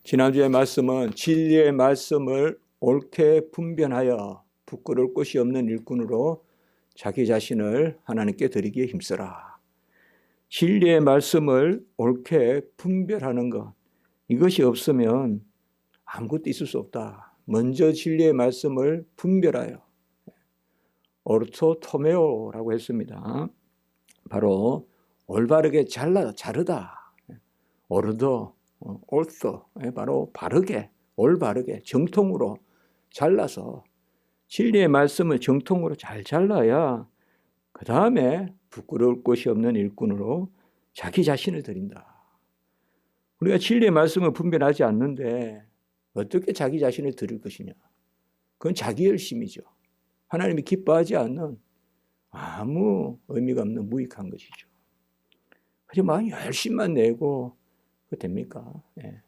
지난주의 말씀은 진리의 말씀을 옳게 분별하여 부끄러울 곳이 없는 일꾼으로 자기 자신을 하나님께 드리기에 힘써라. 진리의 말씀을 옳게 분별하는 것, 이것이 없으면 아무것도 있을 수 없다. 먼저 진리의 말씀을 분별하여 오르토토메오라고 했습니다. 바로 올바르게 자르다. 오르도, 옳소, 바로 바르게, 올바르게 정통으로 잘라서 진리의 말씀을 정통으로 잘 잘라야 그 다음에 부끄러울 곳이 없는 일꾼으로 자기 자신을 드린다. 우리가 진리의 말씀을 분별하지 않는데 어떻게 자기 자신을 드릴 것이냐. 그건 자기 열심이죠. 하나님이 기뻐하지 않는 아무 의미가 없는 무익한 것이죠. 하지만 열심만 내고 됩니까? 예.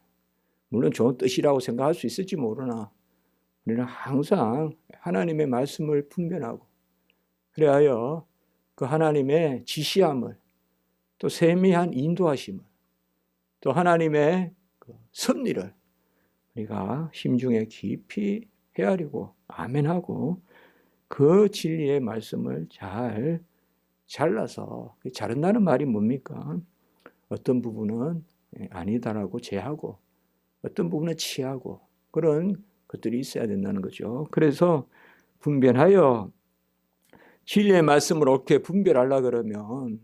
물론 좋은 뜻이라고 생각할 수 있을지 모르나 우리는 항상 하나님의 말씀을 분별하고 그래야 그 하나님의 지시함을 또 세미한 인도하심을 또 하나님의 그 섭리를 우리가 심중에 깊이 헤아리고 아멘하고 그 진리의 말씀을 잘 잘라서, 자른다는 말이 뭡니까? 어떤 부분은 아니다라고 제하고 어떤 부분은 취하고 그런 것들이 있어야 된다는 거죠. 그래서 분별하여 진리의 말씀을 옳게 분별하려고 그러면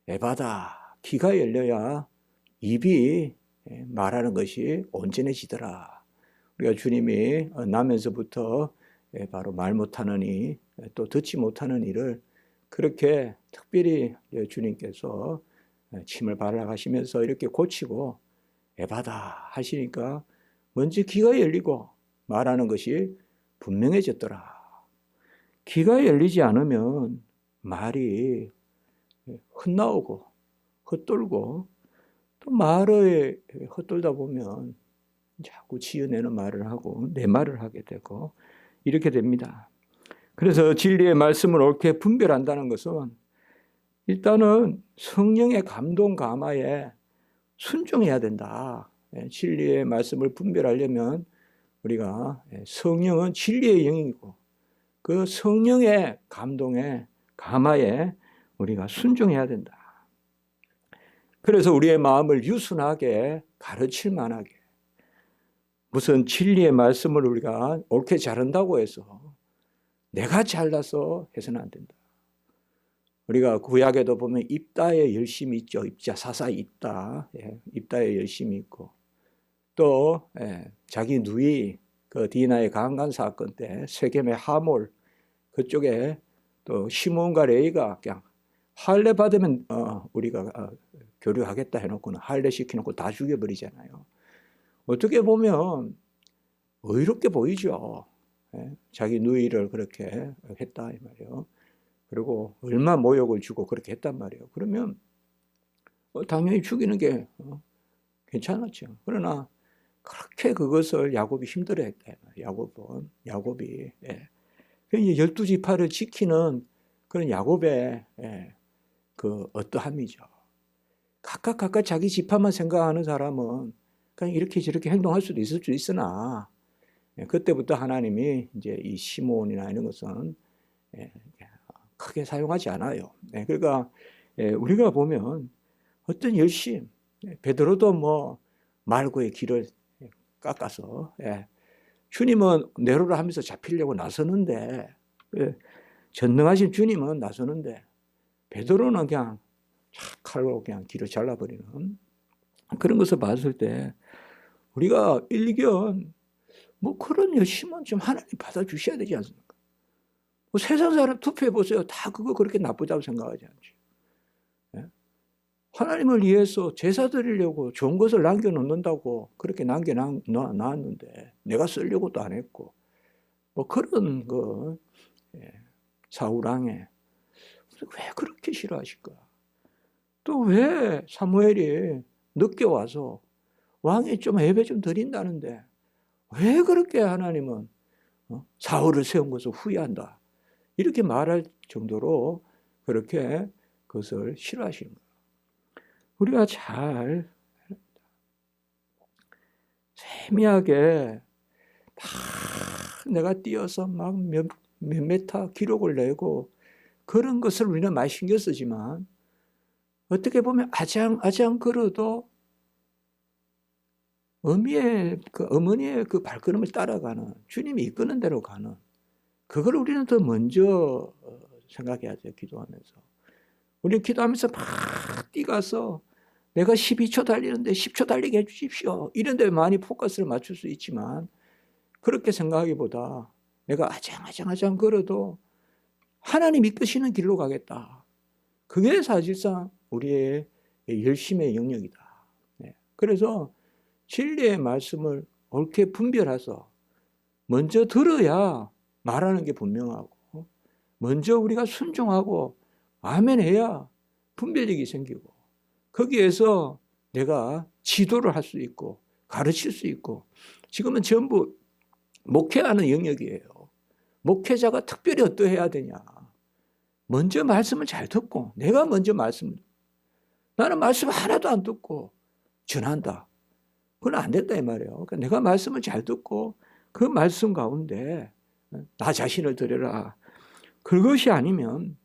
에바다, 귀가 열려야 입이 말하는 것이 온전해지더라. 우리가 주님이 나면서부터 바로 말 못하는 또 듣지 못하는 이를 그렇게 특별히 주님께서 침을 발라가시면서 이렇게 고치고 에바다 하시니까 먼저 귀가 열리고 말하는 것이 분명해졌더라. 귀가 열리지 않으면 말이 헛나오고 헛돌고 또 말을 헛돌다 보면 자꾸 지어내는 말을 하고 내 말을 하게 되고 이렇게 됩니다. 그래서 진리의 말씀을 옳게 분별한다는 것은 일단은 성령의 감동 감화에 순종해야 된다. 진리의 말씀을 분별하려면 우리가 성령은 진리의 영이고 그 성령의 감동에 감화에 우리가 순종해야 된다. 그래서 우리의 마음을 유순하게 가르칠 만하게 무슨 진리의 말씀을 우리가 옳게 자른다고 해서 내가 잘나서 해서는 안 된다. 우리가 구약에도 보면 입다의 열심이 있죠. 입자 사사 입다, 입다의 열심이 있고 또 자기 누이 그 디나의 강간 사건 때 세겜의 하몰 그쪽에 또 시몬과 레이가 그냥 할례 받으면 우리가 교류하겠다 해놓고는 할례 시켜놓고 다 죽여버리잖아요. 어떻게 보면 의롭게 보이죠. 자기 누이를 그렇게 했다 이 말이에요. 그리고 얼마 모욕을 주고 그렇게 했단 말이에요. 그러면 당연히 죽이는 게 괜찮았죠. 그러나 그렇게 그것을 야곱이 힘들어했다. 야곱이 12지파를 지키는 그런 야곱의 그 어떠함이죠. 각각 자기 지파만 생각하는 사람은 그냥 이렇게 저렇게 행동할 수도 있을 수 있으나 그때부터 하나님이 이제 이 시몬이나 이런 것은 크게 사용하지 않아요. 그러니까 우리가 보면 어떤 열심, 베드로도 뭐 말고의 길을 깎아서 주님은 내로라 하면서 잡히려고 나서는데 전능하신 주님은 나서는데 베드로는 그냥 칼로 그냥 길을 잘라버리는 그런 것을 봤을 때 우리가 일견 뭐 그런 열심은 좀 하나님 받아주셔야 되지 않습니까? 뭐 세상 사람 투표해 보세요. 다 그거 그렇게 나쁘다고 생각하지 않죠. 하나님을 위해서 제사 드리려고 좋은 것을 남겨놓는다고 그렇게 남겨놨는데 내가 쓰려고도 안 했고 뭐 그런 그 사울왕에 왜 그렇게 싫어하실까? 또 왜 사무엘이 늦게 와서 왕이 좀 예배 좀 드린다는데 왜 그렇게 하나님은 사울을 세운 것을 후회한다. 이렇게 말할 정도로 그렇게 그것을 싫어하시는 거예요. 우리가 잘 세미하게 막 내가 뛰어서 막 몇 메타 기록을 내고 그런 것을 우리는 많이 신경 쓰지만 어떻게 보면 아장아장 걸어도 어머니의 그 발걸음을 따라가는, 주님이 이끄는 대로 가는, 그걸 우리는 더 먼저 생각해야 돼요. 기도하면서. 우리는 기도하면서 막 뛰가서 내가 12초 달리는데 10초 달리게 해주십시오, 이런 데 많이 포커스를 맞출 수 있지만, 그렇게 생각하기보다 내가 아장아장 걸어도 하나님 이끄시는 길로 가겠다. 그게 사실상 우리의 열심의 영역이다. 그래서 진리의 말씀을 옳게 분별해서 먼저 들어야 말하는 게 분명하고, 먼저 우리가 순종하고 아멘 해야 분별력이 생기고, 거기에서 내가 지도를 할 수 있고 가르칠 수 있고. 지금은 전부 목회하는 영역이에요. 목회자가 특별히 어떠해야 되냐. 먼저 말씀을 잘 듣고, 내가 먼저 나는 말씀 하나도 안 듣고 전한다. 그건 안 된다 이 말이에요. 그러니까 내가 말씀을 잘 듣고 그 말씀 가운데 나 자신을 드려라. 그것이 아니면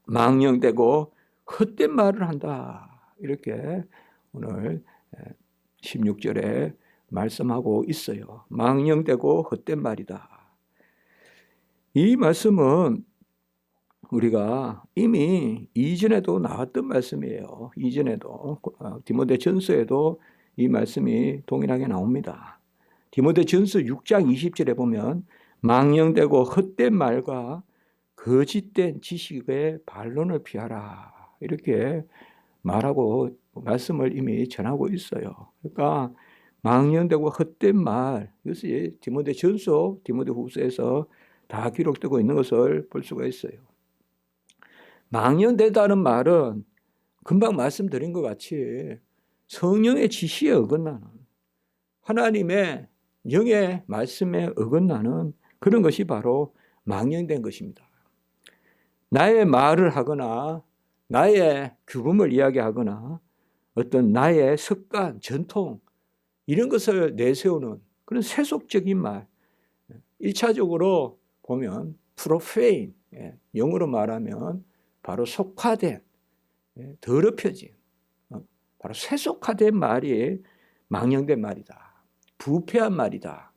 망령되고 헛된 말을 한다. 이렇게 오늘 16절에 말씀하고 있어요. 망령되고 헛된 말이다. 이 말씀은 우리가 이미 이전에도 나왔던 말씀이에요. 이전에도 디모데전서에도 이 말씀이 동일하게 나옵니다. 디모데전서 6장 20절에 보면 망령되고 헛된 말과 거짓된 지식의 반론을 피하라, 이렇게 말하고 말씀을 이미 전하고 있어요. 그러니까 망령되고 헛된 말, 이것이 디모데전서, 디모데후서에서 다 기록되고 있는 것을 볼 수가 있어요. 망령되다는 말은 금방 말씀드린 것 같이 성령의 지시에 어긋나는, 하나님의 영의 말씀에 어긋나는 그런 것이 바로 망령된 것입니다. 나의 말을 하거나 나의 규범을 이야기하거나 어떤 나의 습관, 전통, 이런 것을 내세우는 그런 세속적인 말, 1차적으로 보면 프로페인, 영어로 말하면 바로 속화된, 더럽혀진, 바로 세속화된 말이 망령된 말이다. 부패한 말이다.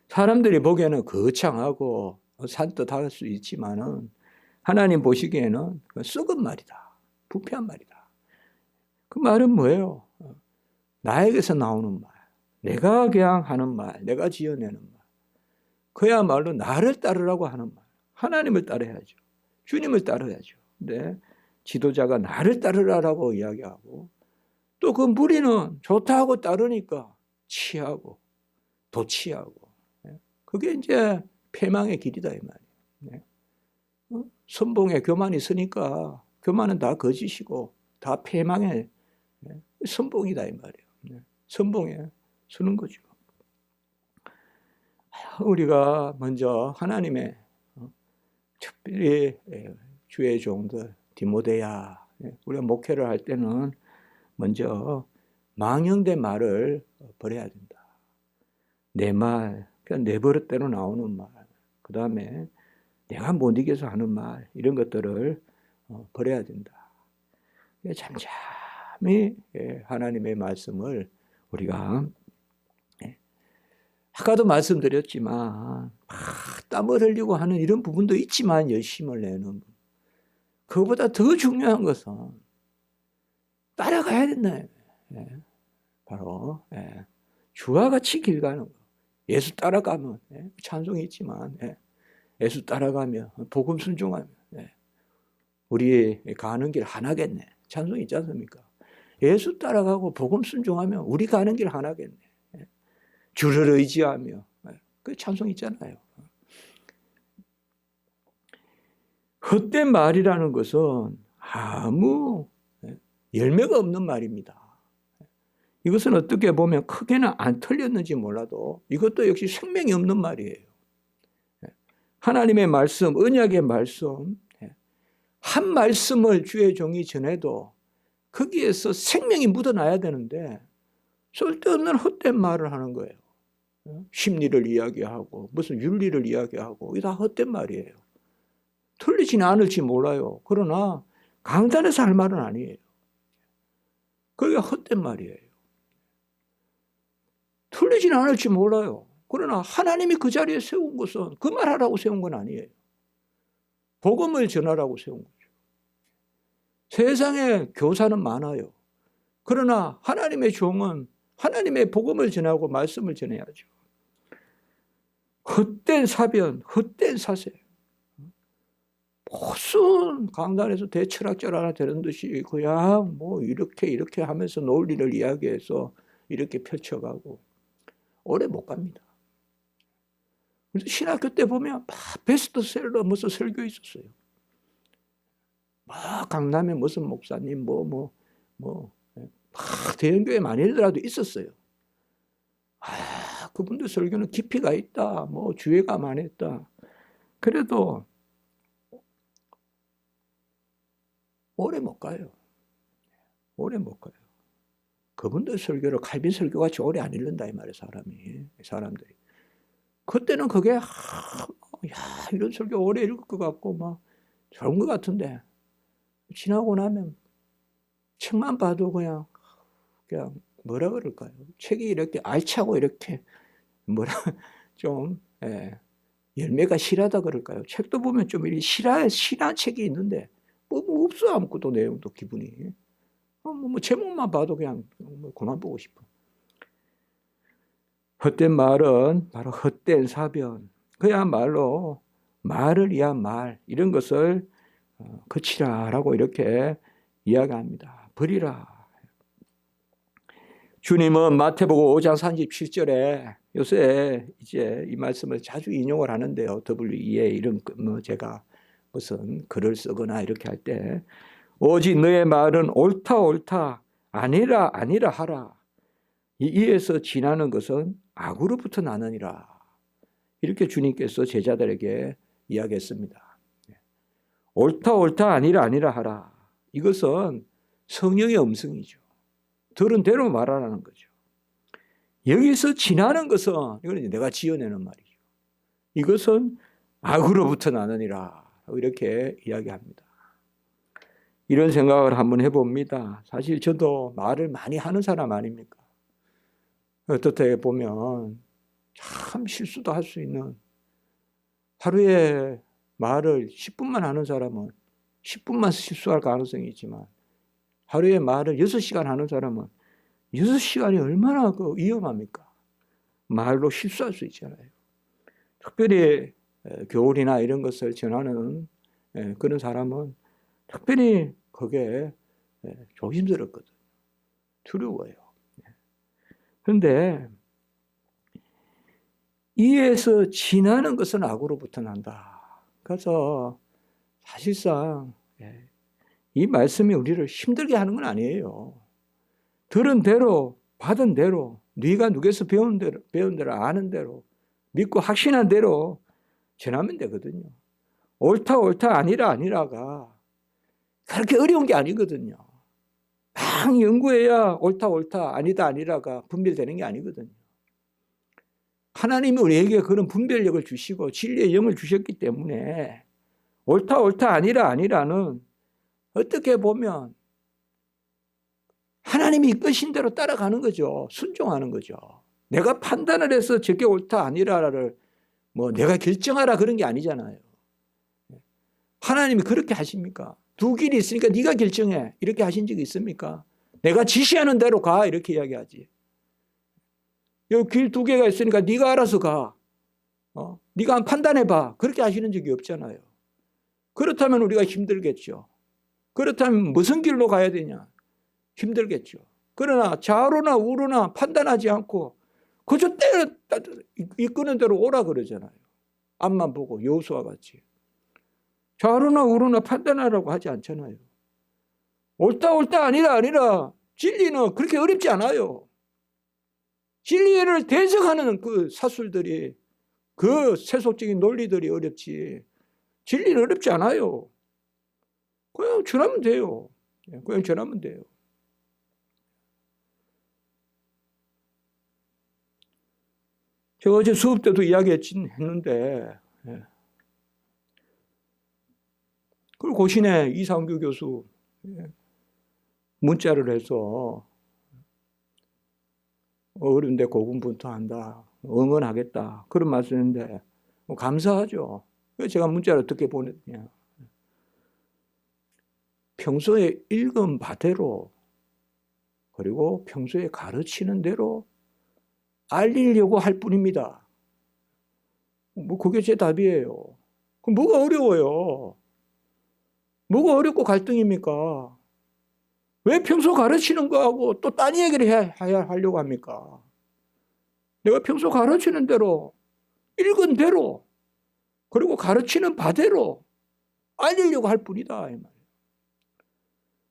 사람들이 보기에는 거창하고 산뜻할 수 있지만은 하나님 보시기에는 썩은 말이다. 부패한 말이다. 그 말은 뭐예요? 나에게서 나오는 말, 내가 그냥 하는 말, 내가 지어내는 말, 그야말로 나를 따르라고 하는 말. 하나님을 따라야죠. 주님을 따라야죠. 근데 지도자가 나를 따르라고 이야기하고, 또 그 무리는 좋다고 따르니까 취하고 도취하고, 그게 이제 패망의 길이다 이 말이에요. 선봉에 교만이 있으니까 교만은 다 거짓이고 다 패망의 선봉이다 이 말이에요. 선봉에 서는 거죠. 우리가 먼저 하나님의, 특별히 주의 종들 디모데야, 우리가 목회를 할 때는 먼저 망령된 말을 버려야 된다. 내 말, 그냥 내 버릇대로 나오는 말, 그 다음에 내가 못 이겨서 하는 말, 이런 것들을 버려야 된다. 잠잠히 하나님의 말씀을 우리가, 아까도 말씀드렸지만 땀을 흘리고 하는 이런 부분도 있지만 열심을 내는, 그것보다 더 중요한 것은 따라가야 된다. 바로 주와 같이 길 가는 거. 예수 따라가면 찬송이 있지만 예수 따라가면 복음 순종하면 우리 가는 길 하나겠네. 찬송이 있지 않습니까? 예수 따라가고 복음 순종하면 우리 가는 길 하나겠네. 주를 의지하며, 그 찬송 있잖아요. 헛된 말이라는 것은 아무 열매가 없는 말입니다. 이것은 어떻게 보면 크게는 안 틀렸는지 몰라도 이것도 역시 생명이 없는 말이에요. 하나님의 말씀, 언약의 말씀, 한 말씀을 주의 종이 전해도 거기에서 생명이 묻어나야 되는데 쓸데없는 헛된 말을 하는 거예요. 심리를 이야기하고 무슨 윤리를 이야기하고 이게 다 헛된 말이에요. 틀리지는 않을지 몰라요. 그러나 강단에서 할 말은 아니에요. 그게 헛된 말이에요. 틀리지는 않을지 몰라요. 그러나 하나님이 그 자리에 세운 것은 그 말하라고 세운 건 아니에요. 복음을 전하라고 세운 거죠. 세상에 교사는 많아요. 그러나 하나님의 종은 하나님의 복음을 전하고 말씀을 전해야죠. 헛된 사변, 헛된 사세. 무슨 강단에서 대철학자 하나 되는 듯이 그냥 뭐 이렇게 하면서 논리를 이야기해서 이렇게 펼쳐가고 오래 못 갑니다. 그래서 신학교 때 보면 막 베스트셀러 무슨 설교 있었어요. 막 강남에 무슨 목사님 막 대형교회 많이들라도 있었어요. 그분들 설교는 깊이가 있다, 뭐 주의가 많았다. 그래도 오래 못 가요. 오래 못 가요. 그분들 설교를 칼빈 설교같이 오래 안 읽는다 이 말이에요. 사람들이. 그때는 그게 이런 설교 오래 읽을 것 같고 막 좋은 것 같은데 지나고 나면 책만 봐도 그냥 뭐라 그럴까요? 책이 이렇게 알차고 이렇게 좀 열매가 실하다 그럴까요? 책도 보면 좀 이렇게 실한 책이 있는데 뭐 없어 아무것도 내용도 기분이 뭐 제목만 봐도 그냥 그만 보고 싶어. 헛된 말은 바로 헛된 사변. 그야말로 말을 위한 말 이런 것을 그치라라고 이렇게 이야기합니다. 버리라. 주님은 마태복음 5장 37절에 요새 이제 이 말씀을 자주 인용을 하는데요. WEA 이런 제가 무슨 글을 쓰거나 이렇게 할 때 오직 너의 말은 옳다 아니라 하라. 이에서 지나는 것은 악으로부터 나느니라. 이렇게 주님께서 제자들에게 이야기했습니다. 옳다 아니라 하라. 이것은 성령의 음성이죠. 들은 대로 말하라는 거죠. 여기서 지나는 것은 이건 내가 지어내는 말이죠. 이것은 악으로부터 나느니라. 이렇게 이야기합니다. 이런 생각을 한번 해봅니다. 사실 저도 말을 많이 하는 사람 아닙니까? 어떻게 보면 참 실수도 할 수 있는 하루에 말을 10분만 하는 사람은 10분만 실수할 가능성이 있지만 하루에 말을 6시간 하는 사람은 6시간이 얼마나 위험합니까? 말로 실수할 수 있잖아요. 특별히 교훈이나 이런 것을 전하는 그런 사람은 특별히 그게 조심스럽거든요. 두려워요. 그런데 이에서 지나는 것은 악으로부터 난다. 그래서 사실상 이 말씀이 우리를 힘들게 하는 건 아니에요. 들은 대로 받은 대로 네가 누구에서 배운 대로 아는 대로 믿고 확신한 대로 전하면 되거든요. 옳다 아니라가 그렇게 어려운 게 아니거든요. 막 연구해야 옳다 아니라가 분별되는 게 아니거든요. 하나님이 우리에게 그런 분별력을 주시고 진리의 영을 주셨기 때문에 옳다 아니라는 어떻게 보면 하나님이 이끄신 대로 따라가는 거죠. 순종하는 거죠. 내가 판단을 해서 저게 옳다 아니라를 뭐 내가 결정하라 그런 게 아니잖아요. 하나님이 그렇게 하십니까? 두 길이 있으니까 네가 결정해 이렇게 하신 적이 있습니까? 내가 지시하는 대로 가 이렇게 이야기하지. 여기 길 두 개가 있으니까 네가 알아서 가. 네가 한번 판단해봐. 그렇게 하시는 적이 없잖아요. 그렇다면 우리가 힘들겠죠. 그렇다면 무슨 길로 가야 되냐? 힘들겠죠. 그러나 좌로나 우로나 판단하지 않고 그저 이끄는 대로 오라 그러잖아요. 앞만 보고 여호수아 같이. 좌로나 우로나 판단하라고 하지 않잖아요. 옳다 아니라 진리는 그렇게 어렵지 않아요. 진리를 대적하는 그 사술들이 그 세속적인 논리들이 어렵지 진리는 어렵지 않아요. 그냥 전하면 돼요. 그냥 전하면 돼요. 제가 어제 수업 때도 이야기했는데, 그걸 고신의 이상규 교수 문자를 해서 어른데 고군분투한다, 응원하겠다, 그런 말씀인데 감사하죠. 제가 문자를 어떻게 보냈냐. 평소에 읽은 바대로 그리고 평소에 가르치는 대로 알리려고 할 뿐입니다. 그게 제 답이에요. 그럼 뭐가 어려워요? 뭐가 어렵고 갈등입니까? 왜 평소 가르치는 거하고 또 딴 얘기를 하려고 합니까? 내가 평소 가르치는 대로, 읽은 대로, 그리고 가르치는 바대로 알리려고 할 뿐이다, 이 말이에요.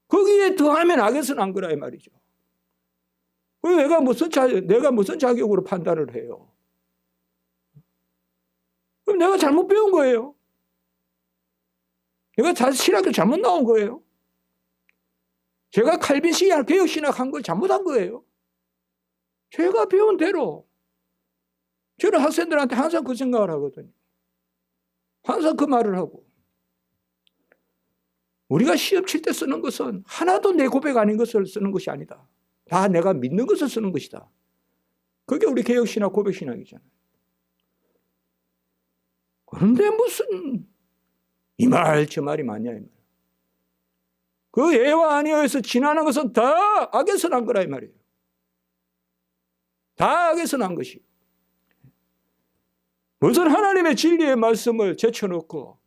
거기에 더하면 악에서 난 거라, 이 말이죠. 내가 무슨 자격으로 판단을 해요? 그럼 내가 잘못 배운 거예요. 내가 신학교 잘못 나온 거예요. 제가 칼빈 신학, 개혁 신학 한 걸 잘못한 거예요. 제가 배운 대로. 저는 학생들한테 항상 그 생각을 하거든요. 항상 그 말을 하고. 우리가 시험 칠 때 쓰는 것은 하나도 내 고백 아닌 것을 쓰는 것이 아니다. 다 내가 믿는 것을 쓰는 것이다. 그게 우리 개혁 신학, 고백 신학이잖아요. 그런데 무슨 이 말 저 말이 맞냐, 이 말. 그 예와 아니어에서 지나는 것은 다 악에서 난 거라, 이 말이에요. 다 악에서 난 것이에요. 무슨 하나님의 진리의 말씀을 제쳐놓고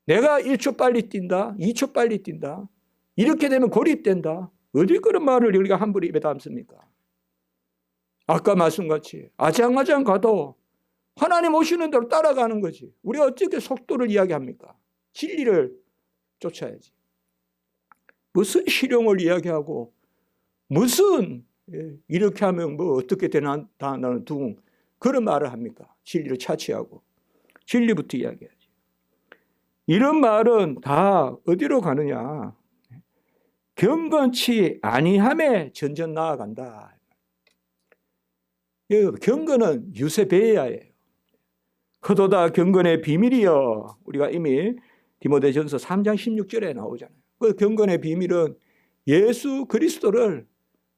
내가 1초 빨리 뛴다, 2초 빨리 뛴다, 이렇게 되면 고립된다. 어디 그런 말을 우리가 함부로 입에 담습니까? 아까 말씀같이 아장아장 가도 하나님 오시는 대로 따라가는 거지. 우리가 어떻게 속도를 이야기합니까? 진리를 쫓아야지. 무슨 실용을 이야기하고 무슨 이렇게 하면 뭐 어떻게 되나는 둥 그런 말을 합니까? 진리를 차치하고 진리부터 이야기하지. 이런 말은 다 어디로 가느냐? 경건치 아니함에 전전 나아간다. 경건은 유세베야예요. 그도다 경건의 비밀이여. 우리가 이미 디모데전서 3장 16절에 나오잖아요. 그 경건의 비밀은 예수 그리스도를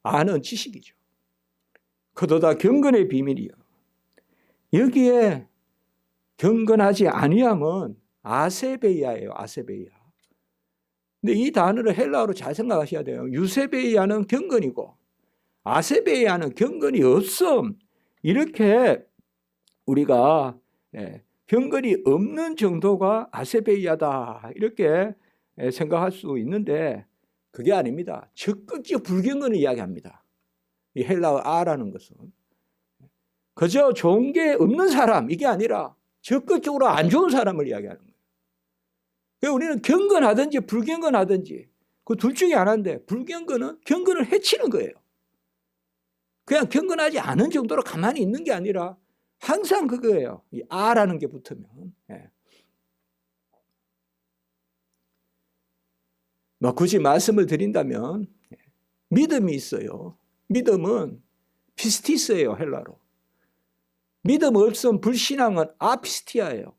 아는 지식이죠. 그도다 경건의 비밀이여. 여기에 경건하지 아니함은 아세베이아예요. 아세베이아. 근데 이 단어를 헬라어로 잘 생각하셔야 돼요. 유세베이아는 경건이고 아세베이아는 경건이 없음. 이렇게 우리가 경건이 없는 정도가 아세베이아다. 이렇게 생각할 수 있는데 그게 아닙니다. 적극적 불경건을 이야기합니다. 이 헬라어 아라는 것은. 그저 좋은 게 없는 사람 이게 아니라 적극적으로 안 좋은 사람을 이야기하는 거예요. 그러니까 우리는 경건하든지 불경건하든지 그 둘 중에 하나인데 불경건은 경건을 해치는 거예요. 그냥 경건하지 않은 정도로 가만히 있는 게 아니라 항상 그거예요. 이 아라는 게 붙으면. 뭐 굳이 말씀을 드린다면 믿음이 있어요. 믿음은 피스티스예요. 헬라로. 믿음 없음 불신앙은 아피스티아예요.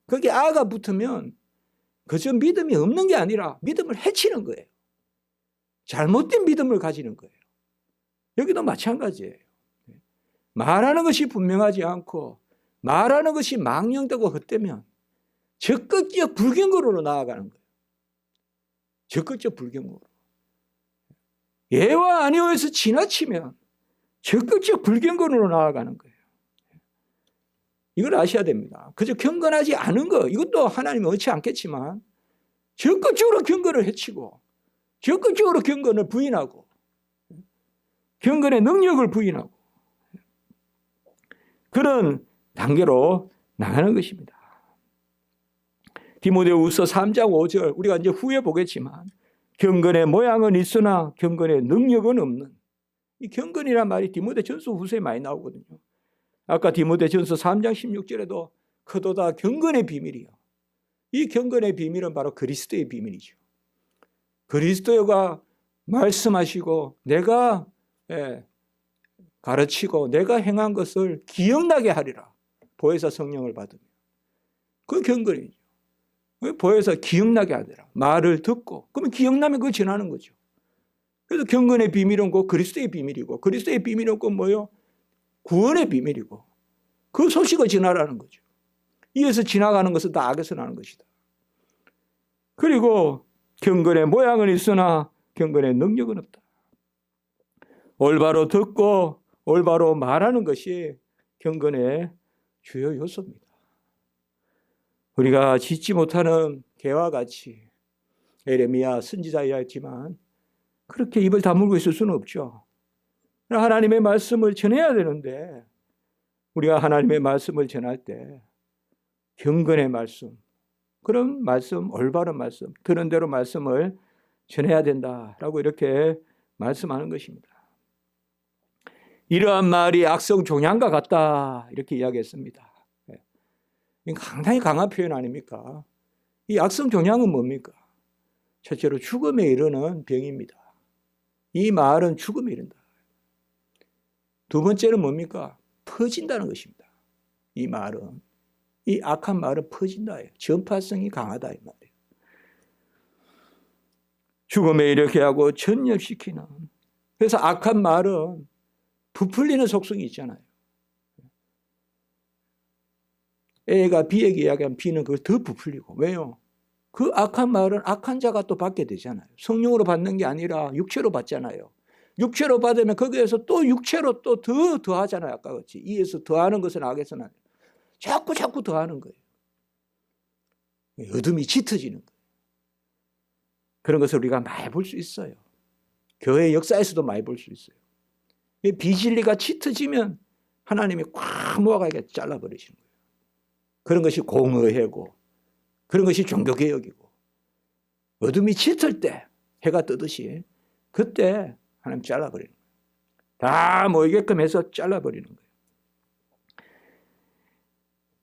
거기 아가 붙으면 그저 믿음이 없는 게 아니라 믿음을 해치는 거예요. 잘못된 믿음을 가지는 거예요. 여기도 마찬가지예요. 말하는 것이 분명하지 않고 말하는 것이 망령되고 헛되면 적극적 불경건으로 나아가는 거예요. 적극적 불경건으로. 예와 아니오에서 지나치면 적극적 불경건으로 나아가는 거예요. 이걸 아셔야 됩니다. 그저 경건하지 않은 거 이것도 하나님이 원치 않겠지만 적극적으로 경건을 해치고 적극적으로 경건을 부인하고 경건의 능력을 부인하고 그런 단계로 나가는 것입니다. 디모데후서 3장 5절 우리가 이제 후에 보겠지만 경건의 모양은 있으나 경건의 능력은 없는 이 경건이란 말이 디모데전서 후서에 많이 나오거든요. 아까 디모데전서 3장 16절에도 그도다 경건의 비밀이요. 이 경건의 비밀은 바로 그리스도의 비밀이죠. 그리스도가 말씀하시고 내가 가르치고 내가 행한 것을 기억나게 하리라. 보혜사 성령을 받으면. 그 경건이죠. 보혜사 기억나게 하리라. 말을 듣고 그러면 기억나면 그거 전하는 거죠. 그래서 경건의 비밀은 곧 그리스도의 비밀이고 그리스도의 비밀은 곧 뭐예요? 구원의 비밀이고 그 소식을 전하라는 거죠. 이에서 지나가는 것은 다 악에서 나는 것이다. 그리고 경건의 모양은 있으나 경건의 능력은 없다. 올바로 듣고 올바로 말하는 것이 경건의 주요 요소입니다. 우리가 짓지 못하는 개와 같이 에레미야 선지자였지만 그렇게 입을 다물고 있을 수는 없죠. 하나님의 말씀을 전해야 되는데 우리가 하나님의 말씀을 전할 때 경건의 말씀, 그런 말씀, 올바른 말씀, 들은 대로 말씀을 전해야 된다라고 이렇게 말씀하는 것입니다. 이러한 말이 악성 종양과 같다 이렇게 이야기했습니다. 상당히 강한 표현 아닙니까? 이 악성 종양은 뭡니까? 첫째로 죽음에 이르는 병입니다. 이 말은 죽음에 이른다. 두 번째는 뭡니까? 퍼진다는 것입니다. 이 말은, 이 악한 말은 퍼진다. 전파성이 강하다 이 말이에요. 죽음에 이르게 하고 전염시키는. 그래서 악한 말은 부풀리는 속성이 있잖아요. A가 B에게 이야기하면 B는 그걸 더 부풀리고. 왜요? 그 악한 말은 악한 자가 또 받게 되잖아요. 성령으로 받는 게 아니라 육체로 받잖아요. 육체로 받으면 거기에서 또 육체로 또 더하잖아요. 아까 같이. 이에서 더하는 것은 악에서는 아니에요. 자꾸 더하는 거예요. 어둠이 짙어지는 거예요. 그런 것을 우리가 많이 볼 수 있어요. 교회 역사에서도 많이 볼 수 있어요. 비진리가 짙어지면 하나님이 꽉 모아가게 잘라버리시는 거예요. 그런 것이 공의회고 그런 것이 종교개혁이고 어둠이 짙을 때 해가 뜨듯이 그때 하나님 잘라버리는 거예요. 다 모이게끔 해서 잘라버리는 거예요.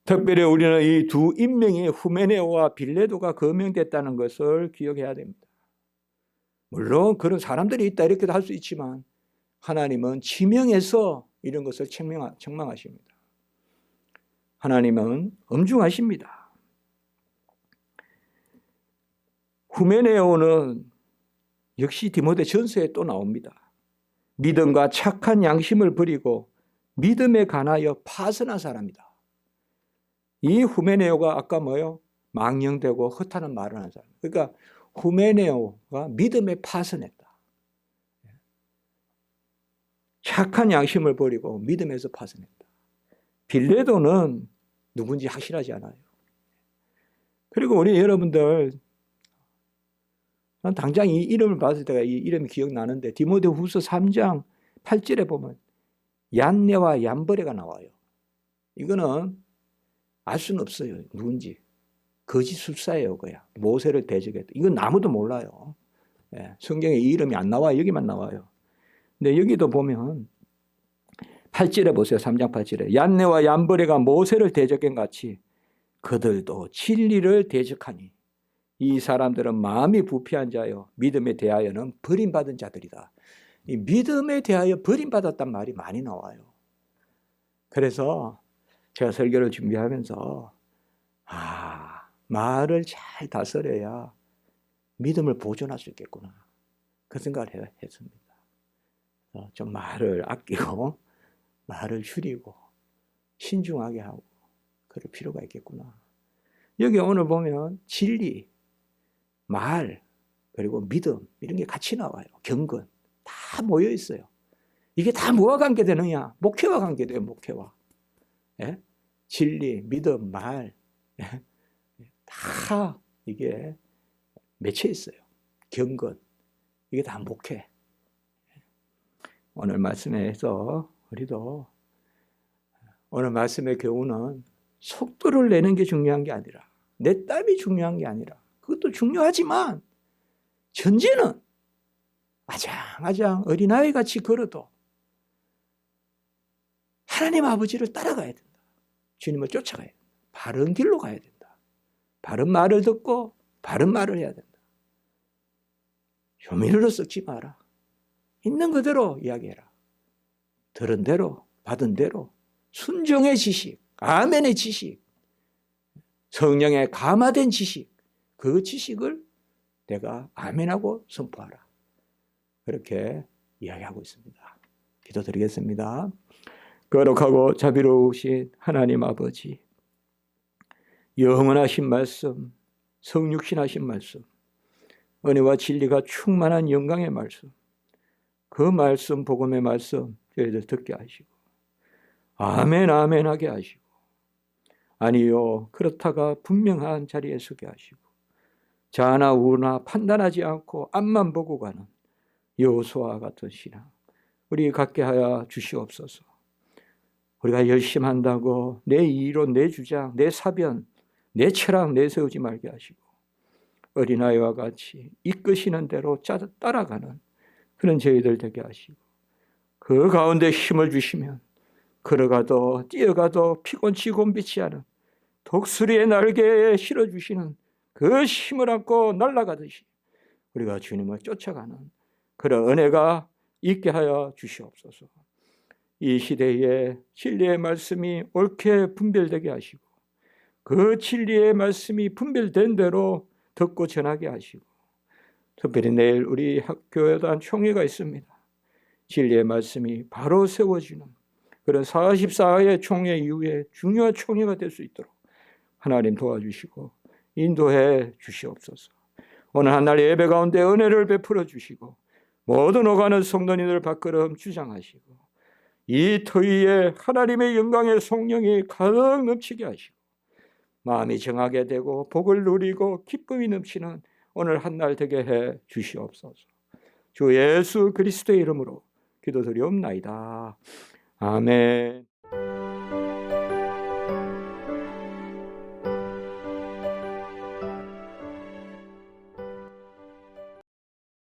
특별히 우리는 이 두 인명이 후메네오와 빌레도가 거명됐다는 것을 기억해야 됩니다. 물론 그런 사람들이 있다 이렇게도 할 수 있지만 하나님은 지명해서 이런 것을 책망하십니다. 하나님은 엄중하십니다. 후메네오는 역시 디모데 전서에 또 나옵니다. 믿음과 착한 양심을 버리고 믿음에 관하여 파선한 사람이다. 이 후메네오가 아까 뭐요? 망령되고 허탄한 말을 하는 사람. 그러니까 후메네오가 믿음에 파선했다. 착한 양심을 버리고 믿음에서 파선했다. 빌레도는 누군지 확실하지 않아요. 그리고 우리 여러분들 난 당장 이 이름을 봤을 때가 이 이름이 기억나는데 디모데후서 3장 8절에 보면 얀네와 얀버레가 나와요. 이거는 알 수는 없어요. 누군지. 거짓 술사예요. 그야. 모세를 대적했다. 이건 아무도 몰라요. 예, 성경에 이 이름이 안 나와요. 여기만 나와요. 근데 여기도 보면 8절에 보세요. 3장 8절에 얀네와 얀버레가 모세를 대적한 같이 그들도 진리를 대적하니 이 사람들은 마음이 부패한 자요 믿음에 대하여는 버림받은 자들이다. 이 믿음에 대하여 버림받았단 말이 많이 나와요. 그래서 제가 설교를 준비하면서 말을 잘 다스려야 믿음을 보존할 수 있겠구나 그 생각을 했습니다. 좀 말을 아끼고 말을 줄이고 신중하게 하고 그럴 필요가 있겠구나. 여기 오늘 보면 진리, 말, 그리고 믿음 이런 게 같이 나와요. 경건 다 모여 있어요. 이게 다 뭐와 관계되느냐? 목회와 관계돼요. 목회와. 예? 진리, 믿음, 말 다 이게 맺혀 있어요. 경건 이게 다 목회. 오늘 말씀에서 우리도 오늘 말씀의 교훈은 속도를 내는 게 중요한 게 아니라 내 땀이 중요한 게 아니라 그것도 중요하지만 전제는 아장아장 어린아이같이 걸어도 하나님 아버지를 따라가야 된다. 주님을 쫓아가야 된다. 바른 길로 가야 된다. 바른 말을 듣고 바른 말을 해야 된다. 조미료로 썩지 마라. 있는 그대로 이야기해라. 들은 대로 받은 대로 순종의 지식, 아멘의 지식, 성령의 감화된 지식, 그 지식을 내가 아멘하고 선포하라. 그렇게 이야기하고 있습니다. 기도드리겠습니다. 거룩하고 자비로우신 하나님 아버지, 영원하신 말씀, 성육신하신 말씀, 은혜와 진리가 충만한 영광의 말씀, 그 말씀, 복음의 말씀 저희들 듣게 하시고 아멘 아멘 하게 하시고, 아니요 그렇다가 분명한 자리에 서게 하시고, 자나 우나 판단하지 않고 앞만 보고 가는 여호수아와 같은 신앙 우리 갖게 하여 주시옵소서. 우리가 열심히 한다고 내 이론, 내 주장, 내 사변, 내 철학 내세우지 말게 하시고, 어린아이와 같이 이끄시는 대로 따라가는 그런 저희들 되게 하시고, 그 가운데 힘을 주시면 걸어가도 뛰어가도 피곤치 곤비치 않은 독수리의 날개에 실어주시는 그 힘을 안고 날아가듯이 우리가 주님을 쫓아가는 그런 은혜가 있게 하여 주시옵소서. 이 시대에 진리의 말씀이 옳게 분별되게 하시고, 그 진리의 말씀이 분별된 대로 듣고 전하게 하시고, 특별히 내일 우리 학교단 총회가 있습니다. 진리의 말씀이 바로 세워지는 그런 44회 총회 이후에 중요한 총회가 될 수 있도록 하나님 도와주시고 인도해 주시옵소서. 오늘 한날 예배 가운데 은혜를 베풀어 주시고, 모든 오가는 성도님들 발걸음 주장하시고, 이 터위에 하나님의 영광의 성령이 가득 넘치게 하시고, 마음이 정하게 되고 복을 누리고 기쁨이 넘치는 오늘 한날 되게 해 주시옵소서. 주 예수 그리스도의 이름으로 기도드리옵나이다. 아멘.